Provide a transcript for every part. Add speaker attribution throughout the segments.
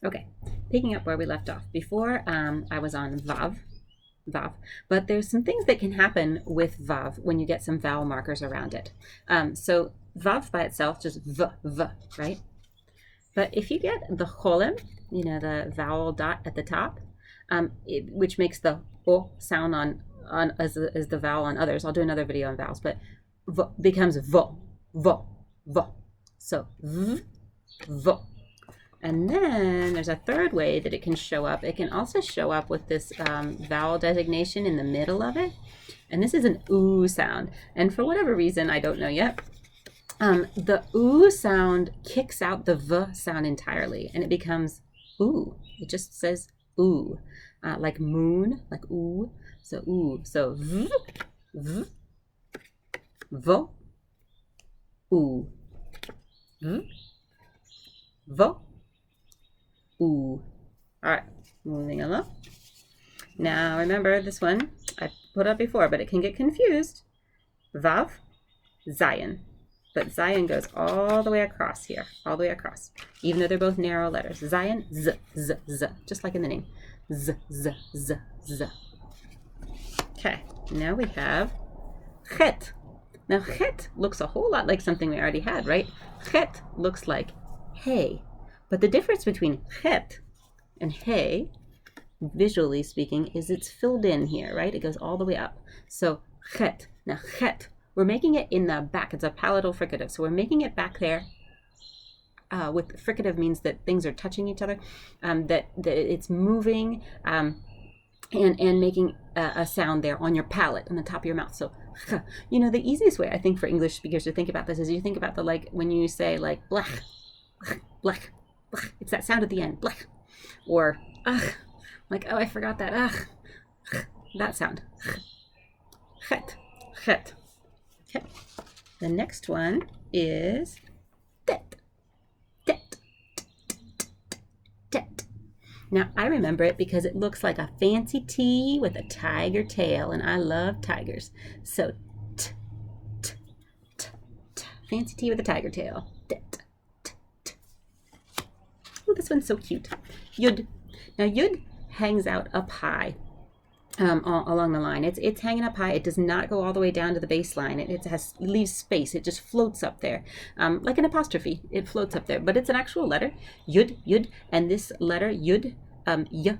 Speaker 1: Okay, picking up where we left off. Before I was on Vav, but there's some things that can happen with Vav when you get some vowel markers around it. So Vav by itself, just V, right? But if you get the cholem, the vowel dot at the top, which makes the O sound on as the vowel on others. I'll do another video on vowels, but V becomes vo. So V, vo. And then there's a third way that it can show up. It can also show up with this vowel designation in the middle of it. And this is an oo sound. And for whatever reason, I don't know yet, the oo sound kicks out the v sound entirely, and it becomes oo. It just says oo, like moon, like oo. So oo. So v, vo, oo, v, vo, oo. All right, moving along. Now remember this one I put up before, but it can get confused. Vav, Zayin. But Zayin goes all the way across here, all the way across, even though they're both narrow letters. Zayin, z, just like in the name. Z. Okay, now we have chet. Now chet looks a whole lot like something we already had, right? Chet looks like hey. But the difference between chet and hey, visually speaking, is it's filled in here, right? It goes all the way up. So chet. Now chet, we're making it in the back. It's a palatal fricative. So we're making it back there. With fricative means that things are touching each other, that it's moving and making a sound there on your palate, on the top of your mouth. So, the easiest way I think for English speakers to think about this is you think about when you say like blech, blech, blech. It's that sound at the end, blech. Or ugh, like, oh, I forgot that, ugh, that sound. Chet. Okay, the next one is tet. Now I remember it because it looks like a fancy T with a tiger tail, and I love tigers. So fancy T with a tiger tail. Oh, this one's so cute. Yud. Now yud hangs out up high. Along the line, it's hanging up high. It does not go all the way down to the baseline. It leaves space. It just floats up there, like an apostrophe. It floats up there, but it's an actual letter, yud, and this letter yud, y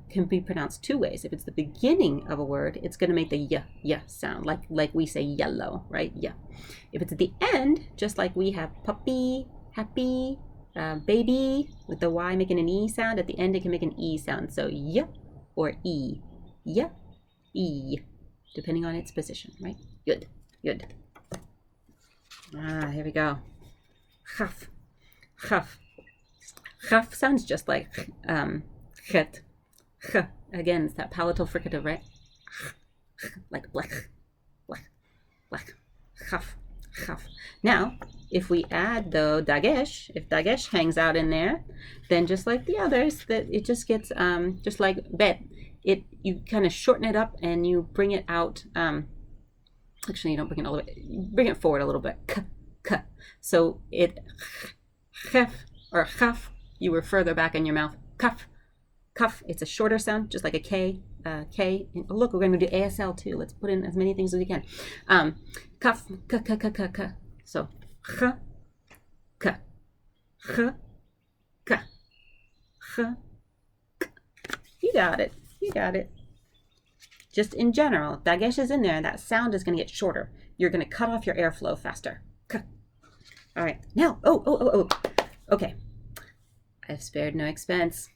Speaker 1: can be pronounced two ways. If it's the beginning of a word, it's going to make the y sound, like we say yellow, right? Yeah. If it's at the end, just like we have puppy, happy, baby, with the y making an e sound at the end, it can make an e sound. So y or e. Yeah, e, depending on its position, right? Yud. Here we go. Chaf. Chaf sounds just like chet. Ch. Again, it's that palatal fricative, right? Like blech. Chaf. Now, if we add though dagesh, if dagesh hangs out in there, then just like the others, that it just gets just like bet. You kind of shorten it up and you bring it out. Actually, you don't bring it all the way. You bring it forward a little bit. K. So it chef or chaf. You were further back in your mouth. Kaf. It's a shorter sound, just like a K. K. And, oh, look, we're going to do ASL too. Let's put in as many things as we can. Kaf. K. So ch. K. Ch. K. Ch. You got it. Just in general, dagesh is in there, and that sound is going to get shorter. You're going to cut off your airflow faster. All right. Now, okay. I've spared no expense.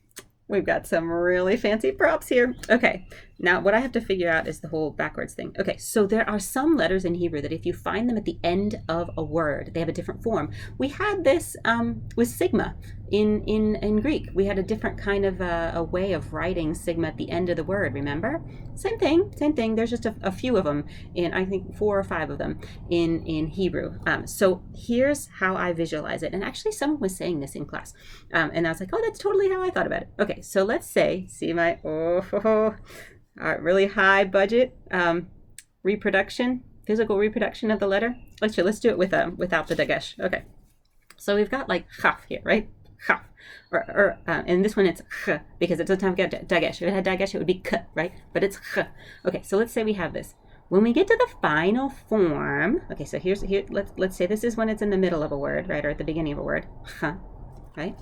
Speaker 1: We've got some really fancy props here. Okay, now what I have to figure out is the whole backwards thing. Okay, so there are some letters in Hebrew that if you find them at the end of a word, they have a different form. We had this with sigma in Greek. We had a different kind of a way of writing sigma at the end of the word, remember? Same thing. There's just a few of them, I think 4 or 5 of them in Hebrew. So here's how I visualize it. And actually someone was saying this in class. And I was like, oh, that's totally how I thought about it. Okay, so let's say, see my, really high budget physical reproduction of the letter. Let's do it without the dagesh. Okay, so we've got like chaf here, right? chaf. And this one it's ch, because it doesn't have dagesh. If it had dagesh, it would be k, right? But it's ch. Okay, so let's say we have this. When we get to the final form, okay, so let's say this is when it's in the middle of a word, right, or at the beginning of a word, right?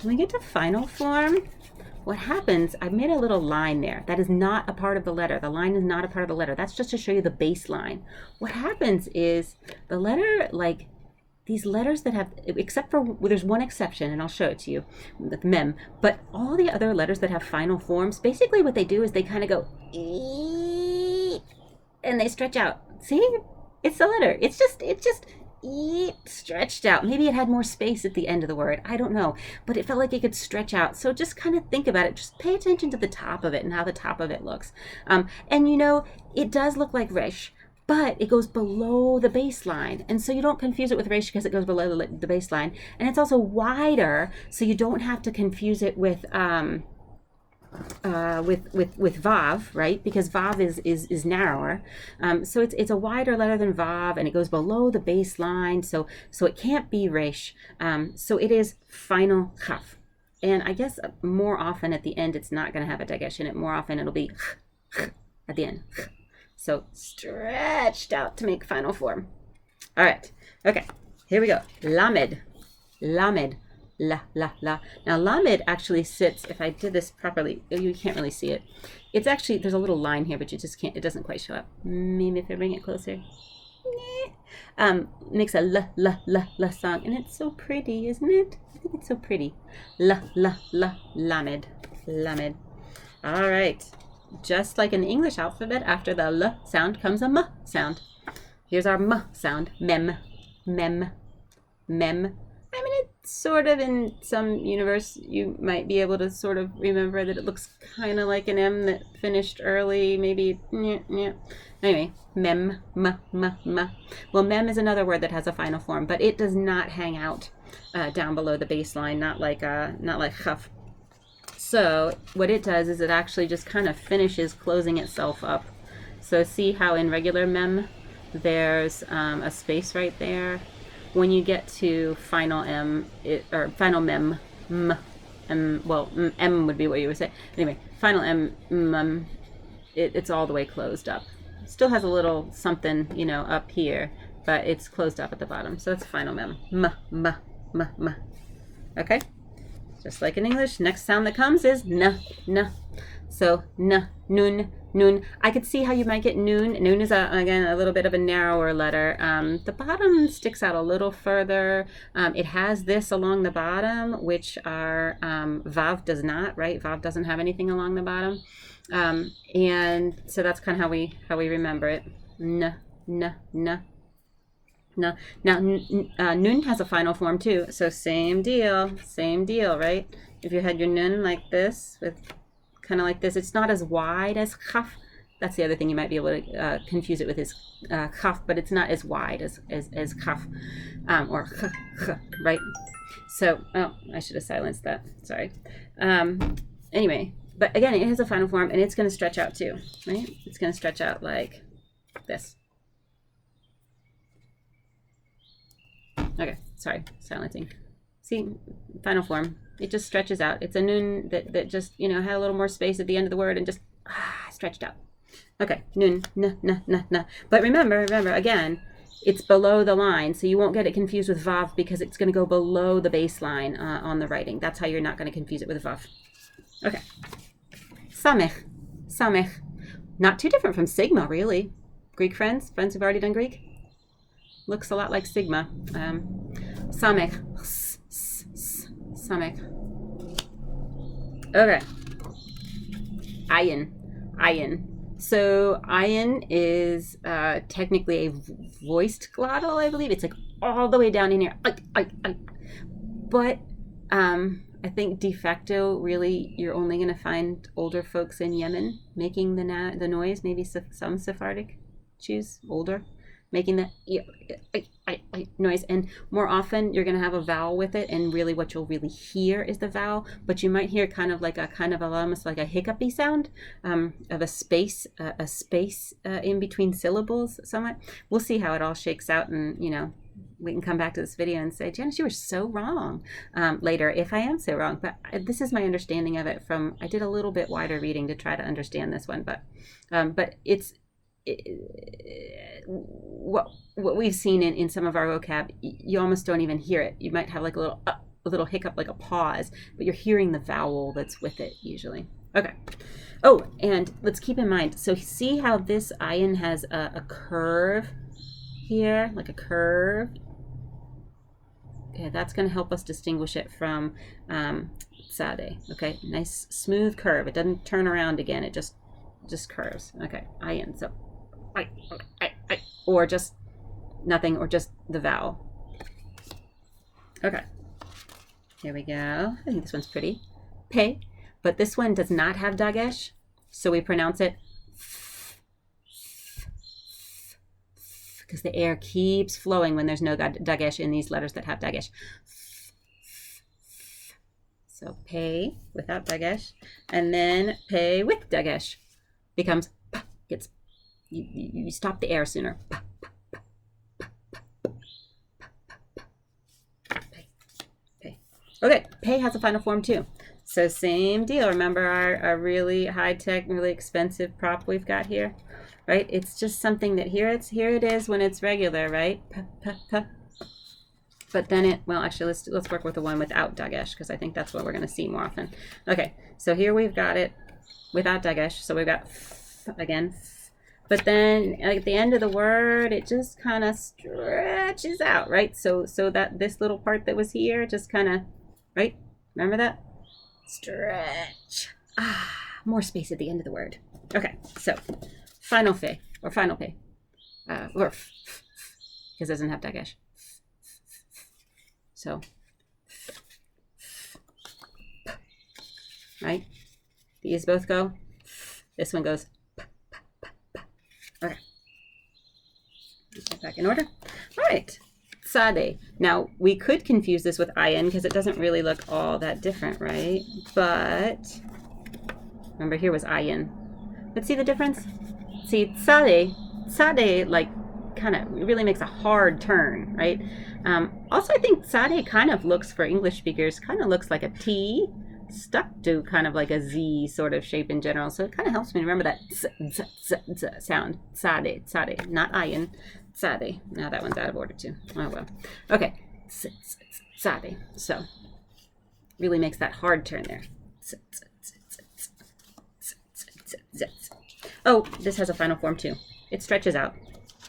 Speaker 1: When we get to final form, what happens, I've made a little line there. That is not a part of the letter. The line is not a part of the letter. That's just to show you the baseline. What happens is the letter, like these letters that have, except for, well, there's one exception, and I'll show it to you, with mem, but all the other letters that have final forms, basically what they do is they kind of go, and they stretch out. See? It's the letter. It's just stretched out. Maybe it had more space at the end of the word. I don't know. But it felt like it could stretch out. So just kind of think about it. Just pay attention to the top of it and how the top of it looks. And you know, it does look like resh, but it goes below the baseline. And so you don't confuse it with resh because it goes below the baseline. And it's also wider, so you don't have to confuse it with vav, right? Because vav is narrower, so it's a wider letter than vav, and it goes below the baseline, so it can't be resh. So it is final chaf, and I guess more often at the end it's not going to have a dagesh in it. More often it'll be at the end, so stretched out to make final form. All right, okay, here we go. Lamed. La, la, la. Now, lamed actually sits, if I did this properly, you can't really see it. It's actually, there's a little line here, but you just can't, it doesn't quite show up. Maybe if I bring it closer. Makes a la, la, la, la sound. And it's so pretty, isn't it? I think it's so pretty. La, la, la, lamed. Lamed. All right. Just like in the English alphabet, after the l sound comes a m sound. Here's our m sound. Mem. Mem. Mem. I mean, it's sort of, in some universe, you might be able to sort of remember that it looks kind of like an M that finished early, maybe, Anyway, mem, m. Well, mem is another word that has a final form, but it does not hang out down below the baseline, not like chaf. So what it does is it actually just kind of finishes closing itself up. So see how in regular mem, there's a space right there. When you get to final M, or final mem, M would be what you would say. Anyway, final M, it's all the way closed up. Still has a little something, up here, but it's closed up at the bottom. So that's final mem. M. Okay? Just like in English, next sound that comes is n. So nun. I could see how you might get noon. Noon is, again, a little bit of a narrower letter. The bottom sticks out a little further. It has this along the bottom, which our vav does not, right? Vav doesn't have anything along the bottom. And so that's kind of how we remember it. N. Now, nun has a final form too. So same deal, right? If you had your nun like this, with kind of like this, it's not as wide as chaf. That's the other thing you might be able to confuse it with is chaf, but it's not as wide as chaf, or ch, right? So, I should have silenced that. Sorry. Anyway, but again, it has a final form, and it's going to stretch out too, right? It's going to stretch out like this. Okay, sorry, silencing. See, final form. It just stretches out. It's a nun that just, had a little more space at the end of the word and just stretched out. Okay, nun, na. But remember, again, it's below the line, so you won't get it confused with vav because it's going to go below the baseline on the writing. That's how you're not going to confuse it with vav. Okay. Samech. Not too different from sigma, really. Greek friends who've already done Greek? Looks a lot like sigma. Samech. Okay. Ayin. So ayin is technically a voiced glottal, I believe. It's like all the way down in here. But I think de facto, really, you're only going to find older folks in Yemen making the noise. Maybe some Sephardic Jews, older, making the noise, and more often you're going to have a vowel with it, and really what you'll really hear is the vowel, but you might hear kind of almost like a hiccupy sound of a space in between syllables somewhat. We'll see how it all shakes out, and we can come back to this video and say, Janice, you were so wrong later, if I am so wrong. But this is my understanding of it from, I did a little bit wider reading to try to understand this one. But it's, what we've seen in some of our vocab, you almost don't even hear it. You might have like a little hiccup, like a pause, but you're hearing the vowel that's with it usually. Okay. Oh, and let's keep in mind, so see how this ayin has a curve here, like a curve? Okay, that's going to help us distinguish it from tzadeh. Okay, nice smooth curve. It doesn't turn around again. It just curves. Okay, ayin. So, I, or just nothing, or just the vowel. Okay, here we go. I think this one's pretty. Pei, but this one does not have dagesh, so we pronounce it because the air keeps flowing when there's no dagesh in these letters that have dagesh. So pei without dagesh, and then pei with dagesh becomes gets you stop the air sooner. Okay, pei has a final form too. So same deal. Remember our really high-tech, really expensive prop we've got here, right? It's just something that here it is when it's regular, right? But then well, actually, let's work with the one without dagesh because I think that's what we're going to see more often. Okay, so here we've got it without dagesh. So we've got again, but then at the end of the word, it just kind of stretches out, right? So that this little part that was here just kind of, right? Remember that? Stretch. More space at the end of the word. Okay, so final pei or final pei, or because it doesn't have dagesh. So, right? These both go. This one goes. Okay. Get back in order. All right. Tzadeh. Now, we could confuse this with ayin because it doesn't really look all that different, right? But, remember here was ayin. But see the difference? See, tzadeh, like, kind of really makes a hard turn, right? Also, I think tzadeh kind of looks, for English speakers, kind of looks like a T stuck to kind of like a Z sort of shape in general. So it kind of helps me remember that sound. Tzadeh, not ayin. Tzadeh. Now that one's out of order too. Oh well. Okay. Tzadeh. So really makes that hard turn there. Oh, this has a final form too. It stretches out.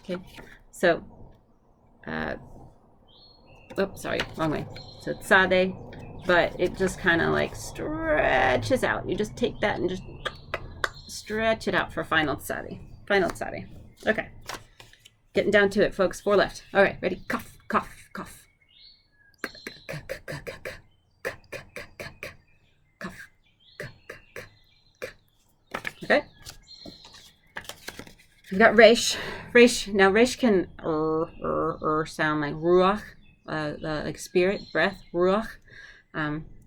Speaker 1: Okay. So, sorry, wrong way. So tzadeh, but it just kind of like stretches out. You just take that and just stretch it out for final tzadeh. Final tzadeh. Okay. Getting down to it, folks. 4 left. All right, ready? Cough, cough, cough. Cough. Okay. We've got resh. Now, resh can sound like ruach, like spirit, breath, ruach.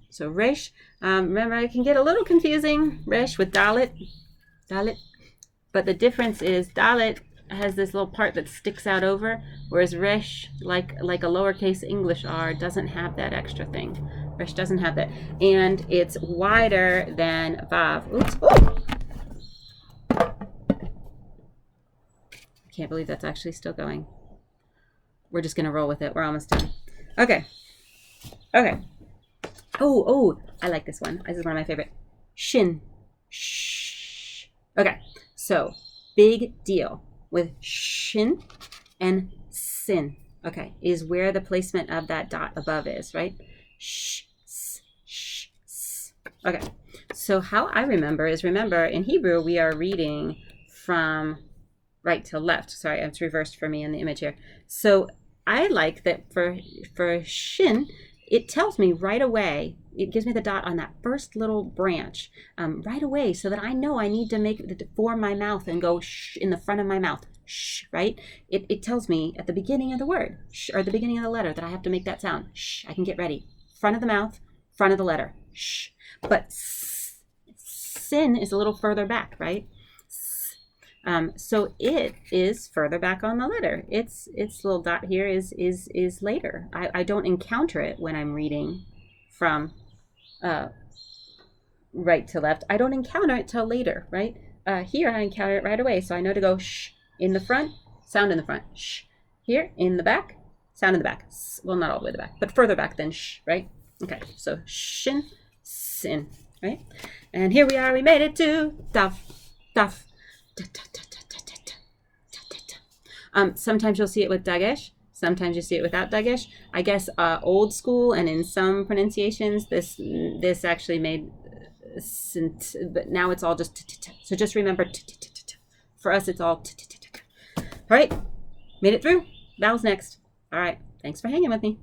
Speaker 1: So resh. Remember, it can get a little confusing. Resh with dalet. But the difference is dalet has this little part that sticks out over, whereas resh, like a lowercase English R, doesn't have that extra thing. Resh doesn't have that, and it's wider than vav. Oops! Oh. I can't believe that's actually still going. We're just gonna roll with it. We're almost done. Okay. Oh! I like this one. This is one of my favorite. Shin. Shh. Okay. So big deal with shin and sin, okay, is where the placement of that dot above is, right? Sh, s. Okay, so how I remember is, remember, in Hebrew, we are reading from right to left. Sorry, it's reversed for me in the image here. So I like that for shin, it tells me right away, it gives me the dot on that first little branch right away, so that I know I need to form my mouth and go shh in the front of my mouth. Shh, right? It tells me at the beginning of the word, shh, or the beginning of the letter, that I have to make that sound. Shh, I can get ready. Front of the mouth, front of the letter. Shh. But sin is a little further back, right? So it is further back on the letter. Its little dot here is later. I don't encounter it when I'm reading from right to left. I don't encounter it till later, right? Here I encounter it right away, so I know to go shh in the front, sound in the front, shh. Here in the back, sound in the back. Well, not all the way to the back, but further back than shh, right? Okay, so shin, sin, right? And here we are, we made it to daf, daf. Sometimes you'll see it with dagesh. Sometimes you see it without dagesh. I guess old school and in some pronunciations, this actually made but now it's all just so just remember for us it's all all right, made it through. Vowels next. All right, thanks for hanging with me.